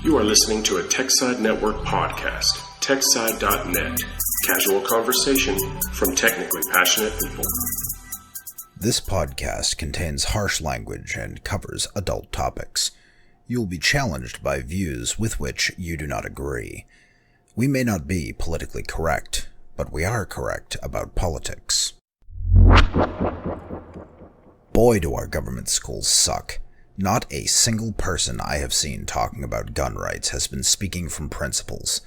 You are listening to a TechSide Network podcast, TechSide.net, casual conversation from technically passionate people. This podcast contains harsh language and covers adult topics. You will be challenged by views with which you do not agree. We may not be politically correct, but we are correct about politics. Boy, do our government schools suck. Not a single person I have seen talking about gun rights has been speaking from principles.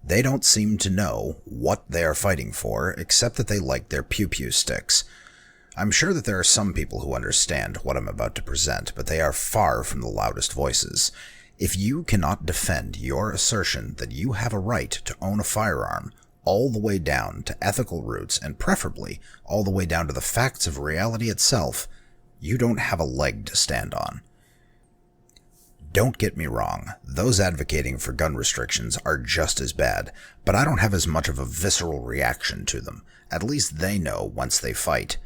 They don't seem to know what they are fighting for, except that they like their pew-pew sticks. I'm sure that there are some people who understand what I'm about to present, but they are far from the loudest voices. If you cannot defend your assertion that you have a right to own a firearm, all the way down to ethical roots, and preferably all the way down to the facts of reality itself, you don't have a leg to stand on. Don't get me wrong, those advocating for gun restrictions are just as bad, but I don't have as much of a visceral reaction to them. At least they know once they fight.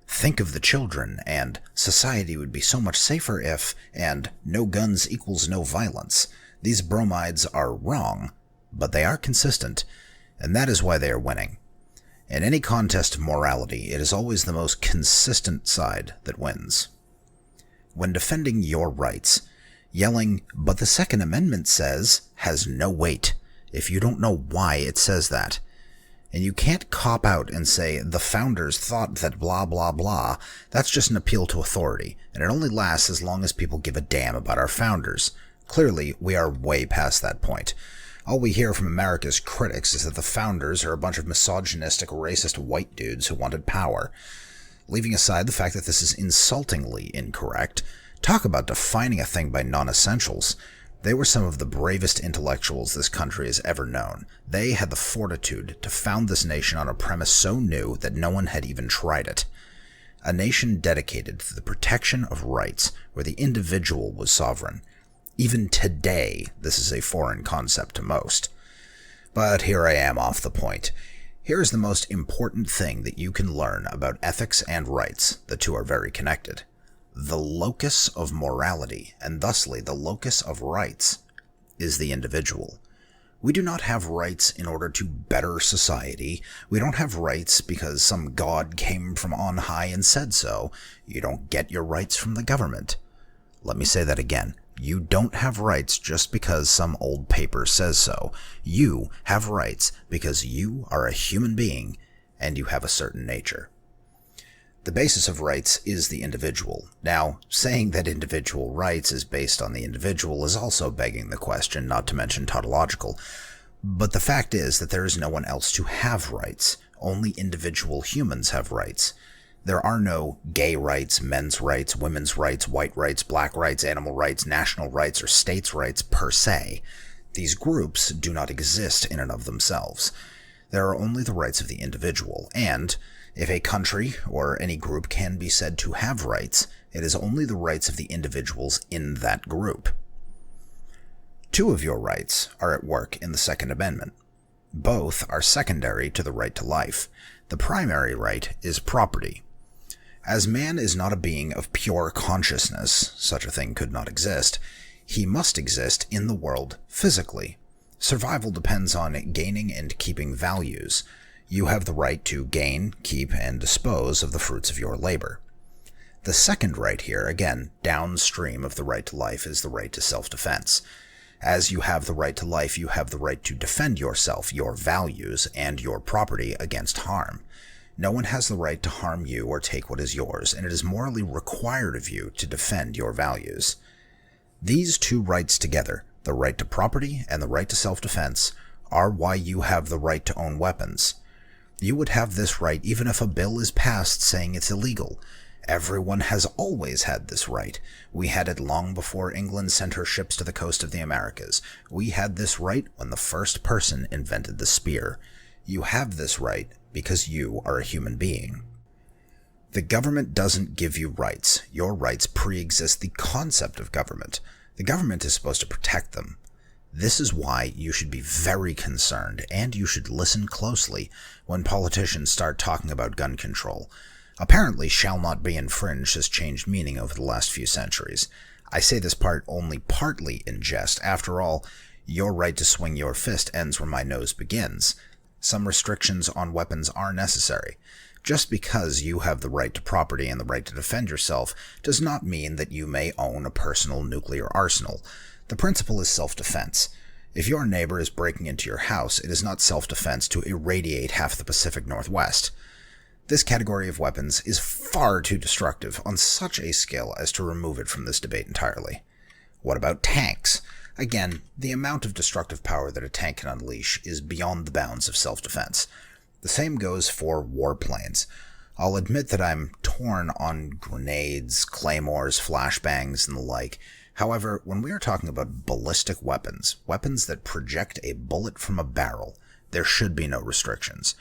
Think of the children, and society would be so much safer if, and no guns equals no violence. These bromides are wrong, but they are consistent, and that is why they are winning. In any contest of morality, it is always the most consistent side that wins. When defending your rights, yelling, "But the Second Amendment says," has no weight, if you don't know why it says that. And you can't cop out and say, "The founders thought that blah blah blah." That's just an appeal to authority, and it only lasts as long as people give a damn about our founders. Clearly, we are way past that point. All we hear from America's critics is that the founders are a bunch of misogynistic, racist white dudes who wanted power. Leaving aside the fact that this is insultingly incorrect, talk about defining a thing by non-essentials. They were some of the bravest intellectuals this country has ever known. They had the fortitude to found this nation on a premise so new that no one had even tried it. A nation dedicated to the protection of rights, where the individual was sovereign. Even today, this is a foreign concept to most. But here I am off the point. Here is the most important thing that you can learn about ethics and rights. The two are very connected. The locus of morality, and thusly the locus of rights, is the individual. We do not have rights in order to better society. We don't have rights because some god came from on high and said so. You don't get your rights from the government. Let me say that again. You don't have rights just because some old paper says so. You have rights because you are a human being and you have a certain nature. The basis of rights is the individual. Now, saying that individual rights is based on the individual is also begging the question, not to mention tautological. But the fact is that there is no one else to have rights. Only individual humans have rights. There are no gay rights, men's rights, women's rights, white rights, black rights, animal rights, national rights, or states' rights per se. These groups do not exist in and of themselves. There are only the rights of the individual, and if a country or any group can be said to have rights, it is only the rights of the individuals in that group. Two of your rights are at work in the Second Amendment. Both are secondary to the right to life. The primary right is property. As man is not a being of pure consciousness, such a thing could not exist, he must exist in the world physically. Survival depends on gaining and keeping values. You have the right to gain, keep, and dispose of the fruits of your labor. The second right here, again, downstream of the right to life, is the right to self-defense. As you have the right to life, you have the right to defend yourself, your values, and your property against harm. No one has the right to harm you or take what is yours, and it is morally required of you to defend your values. These two rights together, the right to property and the right to self-defense, are why you have the right to own weapons. You would have this right even if a bill is passed saying it's illegal. Everyone has always had this right. We had it long before England sent her ships to the coast of the Americas. We had this right when the first person invented the spear. You have this right because you are a human being. The government doesn't give you rights. Your rights pre-exist the concept of government. The government is supposed to protect them. This is why you should be very concerned, and you should listen closely when politicians start talking about gun control. Apparently, shall not be infringed has changed meaning over the last few centuries. I say this part only partly in jest. After all, your right to swing your fist ends where my nose begins. Some restrictions on weapons are necessary. Just because you have the right to property and the right to defend yourself does not mean that you may own a personal nuclear arsenal. The principle is self-defense. If your neighbor is breaking into your house, it is not self-defense to irradiate half the Pacific Northwest. This category of weapons is far too destructive on such a scale as to remove it from this debate entirely. What about tanks? Again, the amount of destructive power that a tank can unleash is beyond the bounds of self-defense. The same goes for warplanes. I'll admit that I'm torn on grenades, claymores, flashbangs, and the like. However, when we are talking about ballistic weapons, weapons that project a bullet from a barrel, there should be no restrictions.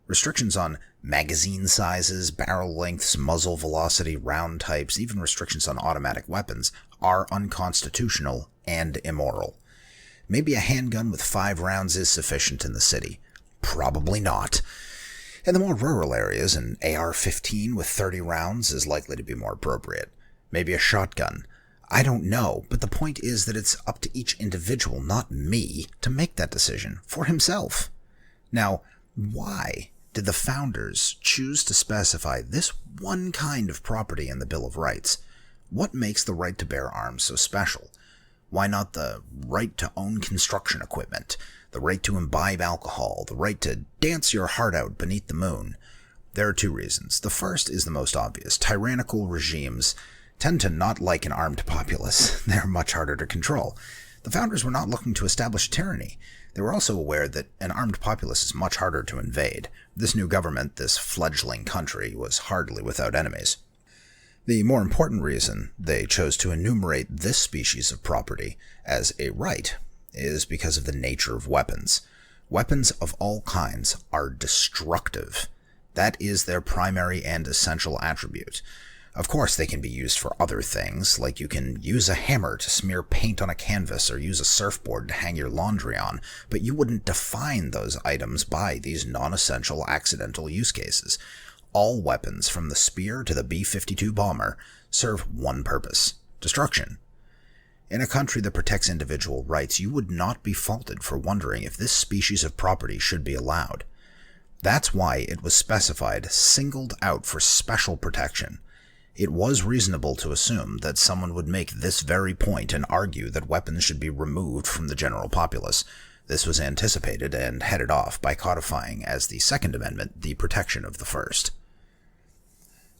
Restrictions on magazine sizes, barrel lengths, muzzle velocity, round types, even restrictions on automatic weapons are unconstitutional and immoral. Maybe a handgun with 5 rounds is sufficient in the city. Probably not. In the more rural areas, an AR-15 with 30 rounds is likely to be more appropriate. Maybe a shotgun. I don't know, but the point is that it's up to each individual, not me, to make that decision for himself. Now, why did the founders choose to specify this one kind of property in the Bill of Rights? What makes the right to bear arms so special? Why not the right to own construction equipment, the right to imbibe alcohol, the right to dance your heart out beneath the moon? There are 2 reasons. The first is the most obvious. Tyrannical regimes tend to not like an armed populace. They're much harder to control. The founders were not looking to establish tyranny. They were also aware that an armed populace is much harder to invade. This new government, this fledgling country, was hardly without enemies. The more important reason they chose to enumerate this species of property as a right is because of the nature of weapons. Weapons of all kinds are destructive. That is their primary and essential attribute. Of course, they can be used for other things, like you can use a hammer to smear paint on a canvas or use a surfboard to hang your laundry on, but you wouldn't define those items by these non-essential accidental use cases. All weapons, from the spear to the B-52 bomber, serve one purpose: destruction. In a country that protects individual rights, you would not be faulted for wondering if this species of property should be allowed. That's why it was specified, singled out for special protection. It was reasonable to assume that someone would make this very point and argue that weapons should be removed from the general populace. This was anticipated and headed off by codifying as the Second Amendment the protection of the First.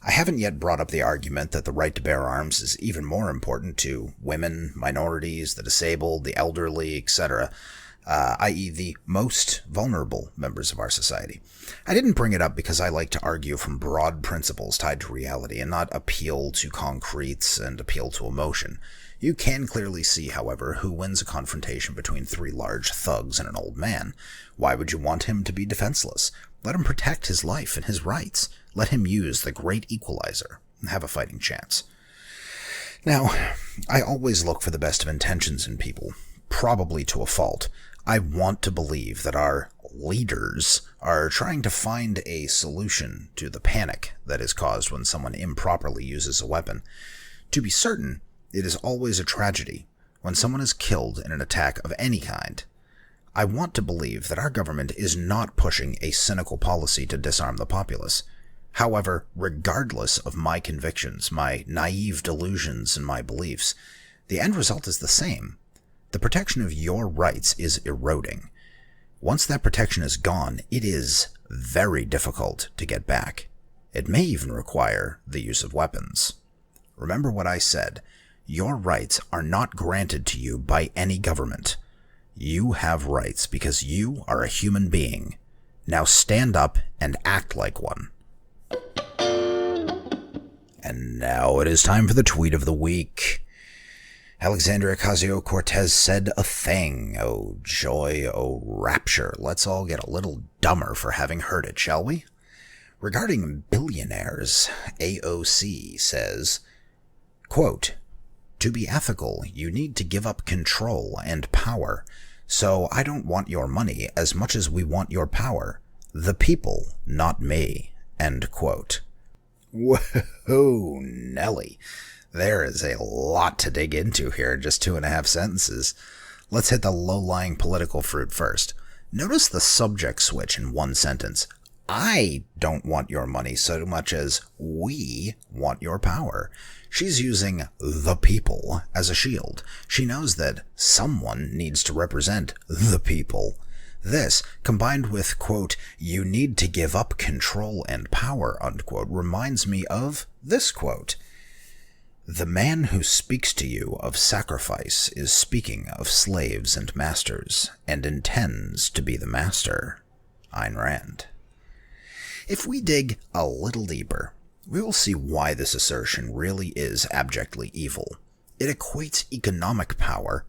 I haven't yet brought up the argument that the right to bear arms is even more important to women, minorities, the disabled, the elderly, etc., i.e. the most vulnerable members of our society. I didn't bring it up because I like to argue from broad principles tied to reality and not appeal to concretes and appeal to emotion. You can clearly see, however, who wins a confrontation between 3 large thugs and an old man. Why would you want him to be defenseless? Let him protect his life and his rights. Let him use the great equalizer and have a fighting chance. Now, I always look for the best of intentions in people, probably to a fault. I want to believe that our leaders are trying to find a solution to the panic that is caused when someone improperly uses a weapon. To be certain, it is always a tragedy when someone is killed in an attack of any kind. I want to believe that our government is not pushing a cynical policy to disarm the populace. However, regardless of my convictions, my naive delusions, and my beliefs, the end result is the same. The protection of your rights is eroding. Once that protection is gone, it is very difficult to get back. It may even require the use of weapons. Remember what I said. Your rights are not granted to you by any government. You have rights because you are a human being. Now stand up and act like one. And now it is time for the tweet of the week. Alexandria Ocasio-Cortez said a thing. Oh joy, oh rapture. Let's all get a little dumber for having heard it, shall we? Regarding billionaires, AOC says, quote, "To be ethical, you need to give up control and power. So I don't want your money as much as we want your power. The people, not me." End quote. Whoa, Nelly. There is a lot to dig into here in just 2.5 sentences. Let's hit the low-lying political fruit first. Notice the subject switch in one sentence. I don't want your money so much as we want your power. She's using the people as a shield. She knows that someone needs to represent the people. This, combined with, quote, you need to give up control and power, unquote, reminds me of this quote. The man who speaks to you of sacrifice is speaking of slaves and masters, and intends to be the master. Ayn Rand. If we dig a little deeper, we will see why this assertion really is abjectly evil. It equates economic power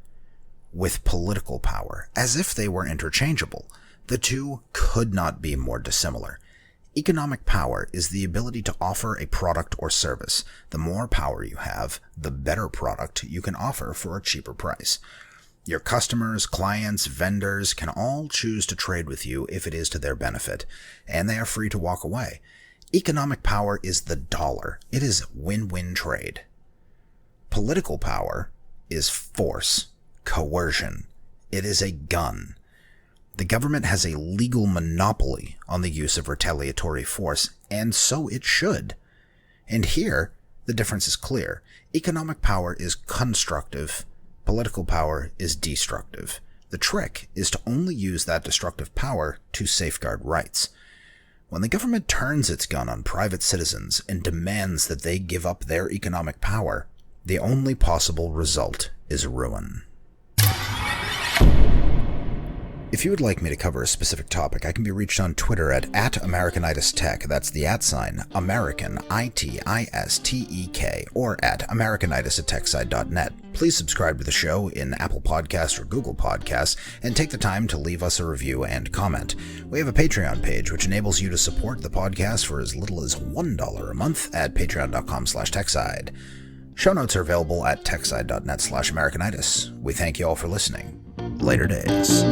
with political power, as if they were interchangeable. The two could not be more dissimilar. Economic power is the ability to offer a product or service. The more power you have, the better product you can offer for a cheaper price. Your customers, clients, vendors can all choose to trade with you if it is to their benefit, and they are free to walk away. Economic power is the dollar. It is win-win trade. Political power is force, coercion. It is a gun. The government has a legal monopoly on the use of retaliatory force, and so it should. And here, the difference is clear. Economic power is constructive. Political power is destructive. The trick is to only use that destructive power to safeguard rights. When the government turns its gun on private citizens and demands that they give up their economic power, the only possible result is ruin. If you would like me to cover a specific topic, I can be reached on Twitter at @AmericanitisTech, that's the @ American, ITISTEK, or at americanitis@techside.net. Please subscribe to the show in Apple Podcasts or Google Podcasts, and take the time to leave us a review and comment. We have a Patreon page, which enables you to support the podcast for as little as $1 a month at patreon.com/techside. Show notes are available at techside.net/Americanitis. We thank you all for listening. Later days.